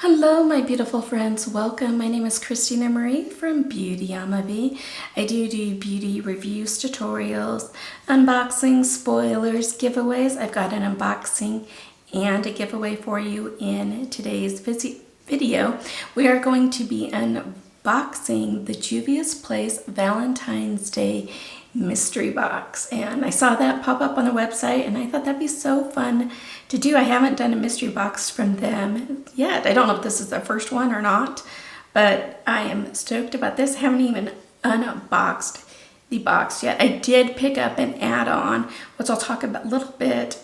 Hello my beautiful friends, welcome. My name is Christina Marie from Beauty Amavi. I do beauty reviews, tutorials, unboxings, spoilers, giveaways. I've got an unboxing and a giveaway for you in today's video. We are going to be unboxing the Juvia's Place Valentine's Day mystery box, and I saw that pop up on the website and I thought that'd be so fun to do. I haven't done a mystery box from them yet. I don't know if this is their first one or not, but I am stoked about this. I haven't even unboxed the box yet. I did pick up an add-on, which I'll talk about a little bit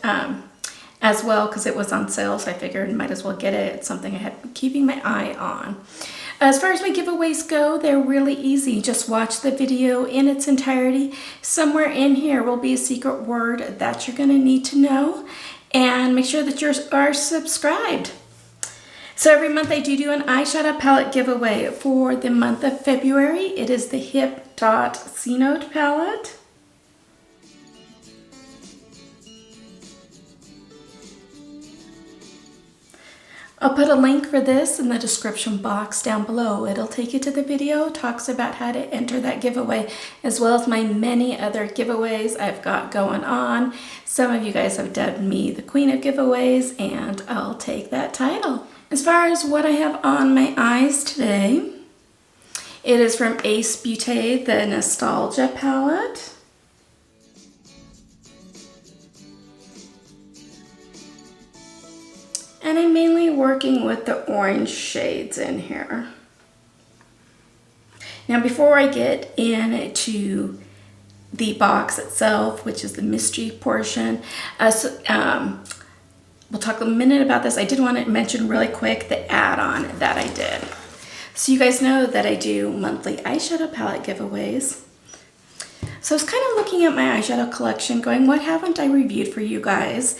as well, because it was on sale, so I figured I might as well get it. It's something I had been keeping my eye on. As far as my giveaways go, they're really easy. Just watch the video in its entirety. Somewhere in here will be a secret word that you're gonna need to know, and make sure that you are subscribed. So every month I do an eyeshadow palette giveaway. For the month of February, it is the Hip Dot C-Note palette. I'll put a link for this in the description box down below. It'll take you to the video, talks about how to enter that giveaway, as well as my many other giveaways I've got going on. Some of you guys have dubbed me the queen of giveaways, and I'll take that title. As far as what I have on my eyes today, it is from Ace Beauté, the Nostalgia palette. And I'm mainly working with the orange shades in here. Now before I get into the box itself, which is the mystery portion, we'll talk a minute about this. I did want to mention really quick the add-on that I did. So you guys know that I do monthly eyeshadow palette giveaways. So I was kind of looking at my eyeshadow collection going, what haven't I reviewed for you guys?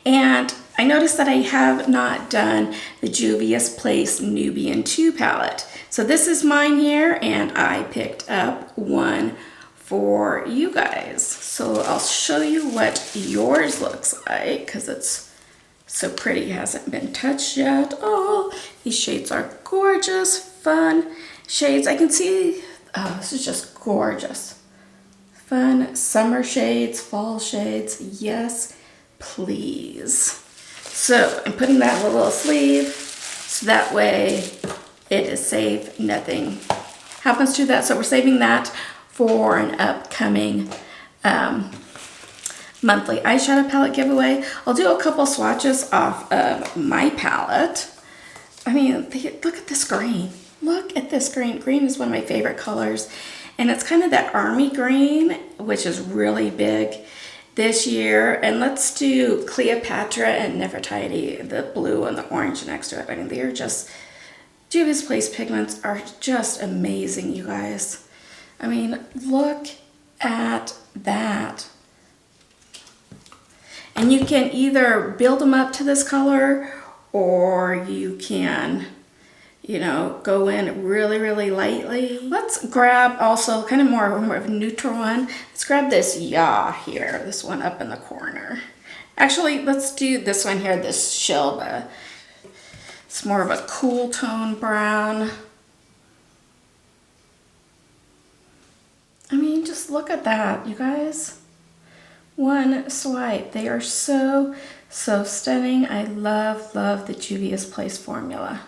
And I noticed that I have not done the Juvia's Place Nubian 2 palette. So this is mine here, and I picked up one for you guys. So I'll show you what yours looks like, because it's so pretty, it hasn't been touched yet. Oh, these shades are gorgeous, fun shades. I can see, oh, this is just gorgeous. Fun summer shades, fall shades, yes, please. So I'm putting that in a little sleeve, so that way it is safe, nothing happens to that. So we're saving that for an upcoming monthly eyeshadow palette giveaway. I'll do a couple swatches off of my palette. I mean, look at this green. Look at this green. Green is one of my favorite colors, and it's kind of that army green, which is really big this year. And let's do Cleopatra and Nefertiti, the blue and the orange next to it. I mean, they are just, Juvia's Place pigments are just amazing, you guys. I mean, look at that. And you can either build them up to this color, or you can, you know, go in really, really lightly. Let's grab also kind of more of a neutral one. Let's grab this Ya here, this one up in the corner. Actually, let's do this one here, this Shelba. It's more of a cool tone brown. I mean, just look at that, you guys. One swipe. They are so, so stunning. I love the Juvia's Place formula.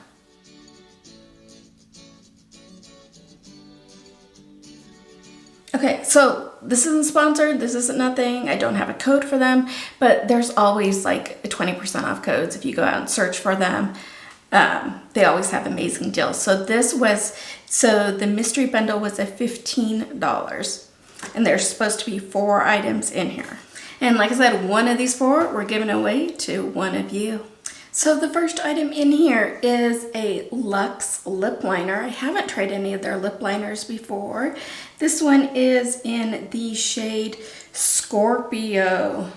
Okay, so this isn't sponsored, this isn't nothing, I don't have a code for them, but there's always like 20% off codes if you go out and search for them. They always have amazing deals. So the mystery bundle was at $15, and there's supposed to be 4 items in here. And like I said, one of these 4 we're giving away to one of you. So the first item in here is a Luxe Lip Liner. I haven't tried any of their lip liners before. This one is in the shade Scorpio.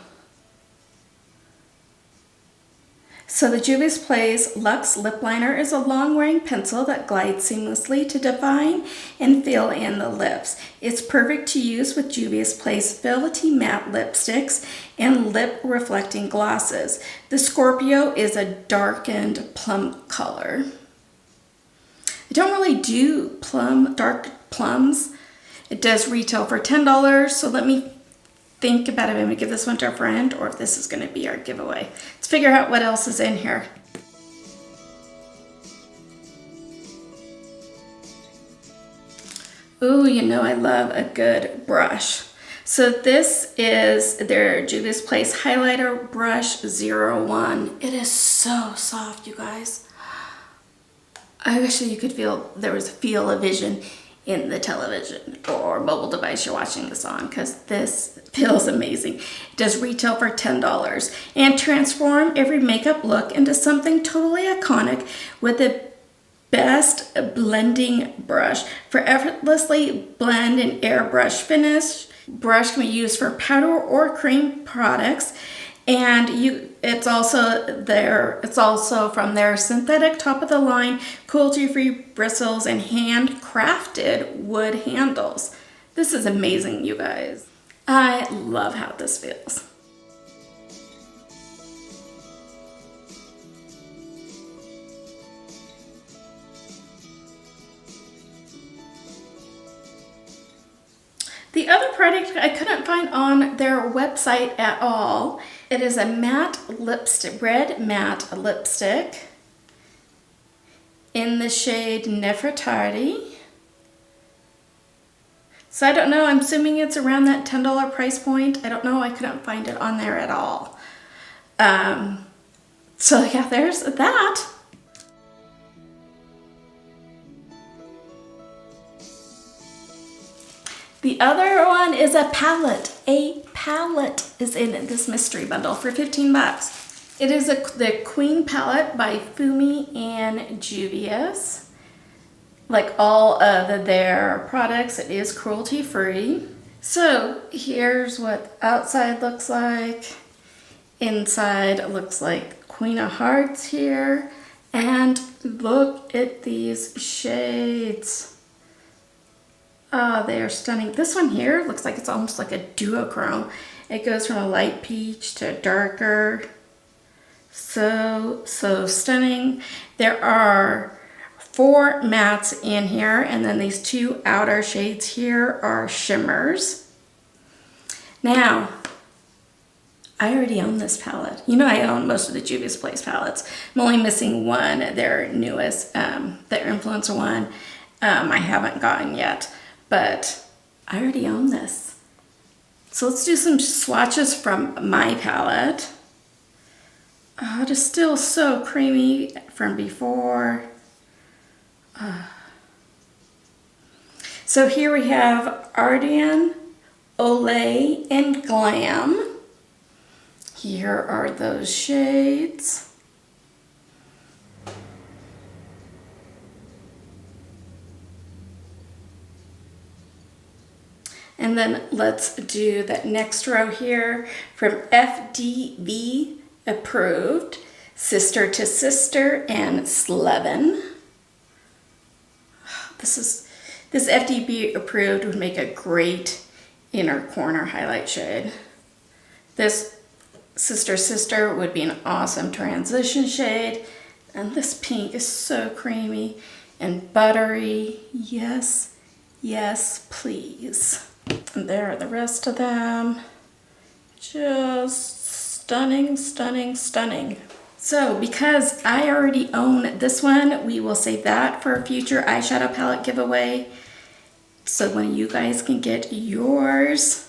So the Juvia's Place Luxe Lip Liner is a long-wearing pencil that glides seamlessly to define and fill in the lips. It's perfect to use with Juvia's Place Velvety Matte lipsticks and lip-reflecting glosses. The Scorpio is a darkened plum color. I don't really do dark plums. It does retail for $10, so let me think about if I'm gonna give this one to a friend or if this is gonna be our giveaway. Let's figure out what else is in here. Ooh, you know I love a good brush. So this is their Juvia's Place Highlighter Brush 01. It is so soft, you guys. I wish you could feel, there was a field of vision in the television or mobile device you're watching this on, because this feels amazing. It does retail for $10 and transform every makeup look into something totally iconic with the best blending brush for effortlessly blend and airbrush finish. Brush can be used for powder or cream products, and it's also from their synthetic top of the line, cruelty-free bristles and handcrafted wood handles. This is amazing, you guys. I love how this feels. The other product I couldn't find on their website at all. It is a matte lipstick, red matte lipstick in the shade Nefertiti. So I don't know, I'm assuming it's around that $10 price point. I don't know, I couldn't find it on there at all. So yeah, there's that. The other one is a palette. A palette is in this mystery bundle for 15 bucks. It is the Queen palette by Fumi and Juvia's. Like all of their products, it is cruelty free. So here's what outside looks like. Inside looks like Queen of Hearts here. And look at these shades. Oh, they are stunning. This one here looks like it's almost like a duochrome. It goes from a light peach to a darker. So stunning. There are 4 mattes in here, and then these 2 outer shades here are shimmers. Now, I already own this palette. You know I own most of the Juvia's Place palettes. I'm only missing one, their newest, their influencer one. I haven't gotten yet. But I already own this. So let's do some swatches from my palette. Oh, it is still so creamy from before. So here we have Ardian, Olay, and Glam. Here are those shades. And then let's do that next row here from FDV Approved, Sister to Sister, and Slevin. This FDV Approved would make a great inner corner highlight shade. This Sister Sister would be an awesome transition shade. And this pink is so creamy and buttery. Yes, yes, please. And there are the rest of them. Just stunning, stunning, stunning. So because I already own this one, we will save that for a future eyeshadow palette giveaway. So when you guys can get yours.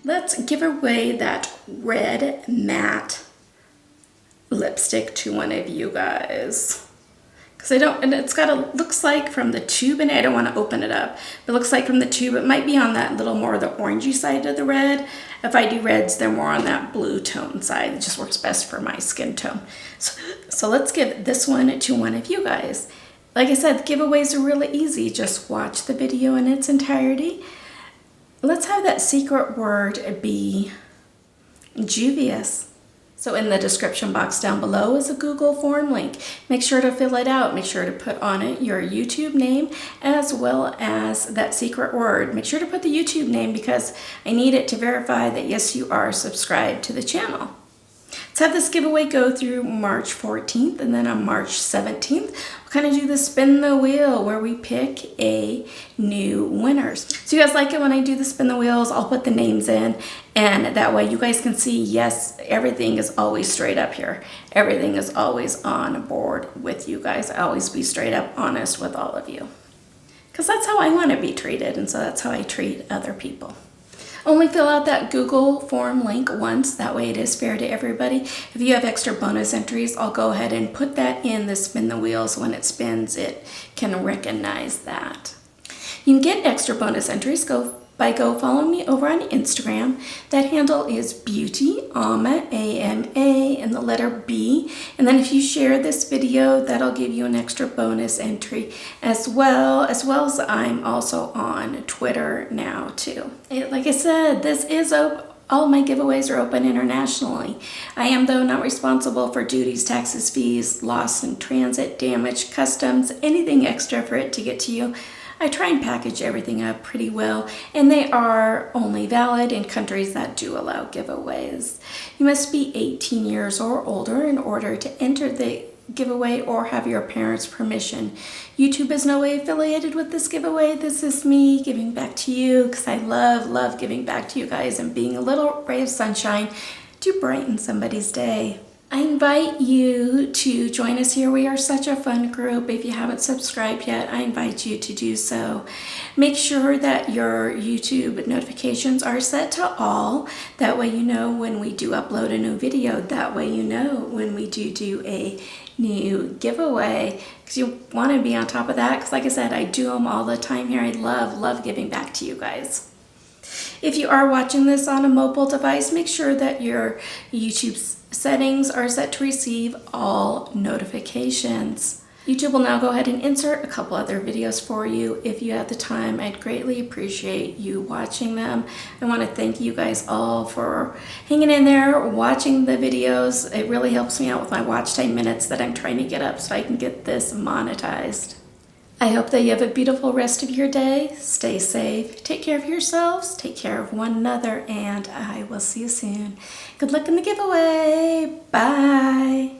Let's give away that red matte lipstick to one of you guys. Because looks like from the tube, and I don't want to open it up. It looks like from the tube, it might be on that little more of the orangey side of the red. If I do reds, they're more on that blue tone side. It just works best for my skin tone. So let's give this one to one of you guys. Like I said, giveaways are really easy. Just watch the video in its entirety. Let's have that secret word be Juvia's. So in the description box down below is a Google form link. Make sure to fill it out. Make sure to put on it your YouTube name as well as that secret word. Make sure to put the YouTube name because I need it to verify that yes, you are subscribed to the channel. Let's have this giveaway go through March 14th, and then on March 17th, we'll kind of do the spin the wheel where we pick a new winners. So you guys like it when I do the spin the wheels? I'll put the names in, and that way you guys can see, yes, everything is always straight up here. Everything is always on board with you guys. I always be straight up honest with all of you. Because that's how I want to be treated, and so that's how I treat other people. Only fill out that Google form link once, that way it is fair to everybody. If you have extra bonus entries, I'll go ahead and put that in the spin the wheel so when it spins, it can recognize that. You can get extra bonus entries by follow me over on Instagram. That handle is Beautyama, A-M-A, and the letter B. And then if you share this video, that'll give you an extra bonus entry as well as I'm also on Twitter now too. Like I said, this is all my giveaways are open internationally. I am, though, not responsible for duties, taxes, fees, loss in transit, damage, customs, anything extra for it to get to you. I try and package everything up pretty well, and they are only valid in countries that do allow giveaways. You must be 18 years or older in order to enter the giveaway or have your parents' permission. YouTube is no way affiliated with this giveaway. This is me giving back to you because I love giving back to you guys and being a little ray of sunshine to brighten somebody's day. I invite you to join us here. We are such a fun group. If you haven't subscribed yet, I invite you to do so. Make sure that your YouTube notifications are set to all. That way you know when we do upload a new video. That way you know when we do a new giveaway, because you want to be on top of that. Because like I said, I do them all the time here. I love giving back to you guys. If you are watching this on a mobile device, make sure that your YouTube settings are set to receive all notifications. YouTube will now go ahead and insert a couple other videos for you. If you have the time, I'd greatly appreciate you watching them. I want to thank you guys all for hanging in there, watching the videos. It really helps me out with my watch time minutes that I'm trying to get up so I can get this monetized. I hope that you have a beautiful rest of your day. Stay safe, take care of yourselves, take care of one another, and I will see you soon. Good luck in the giveaway. Bye.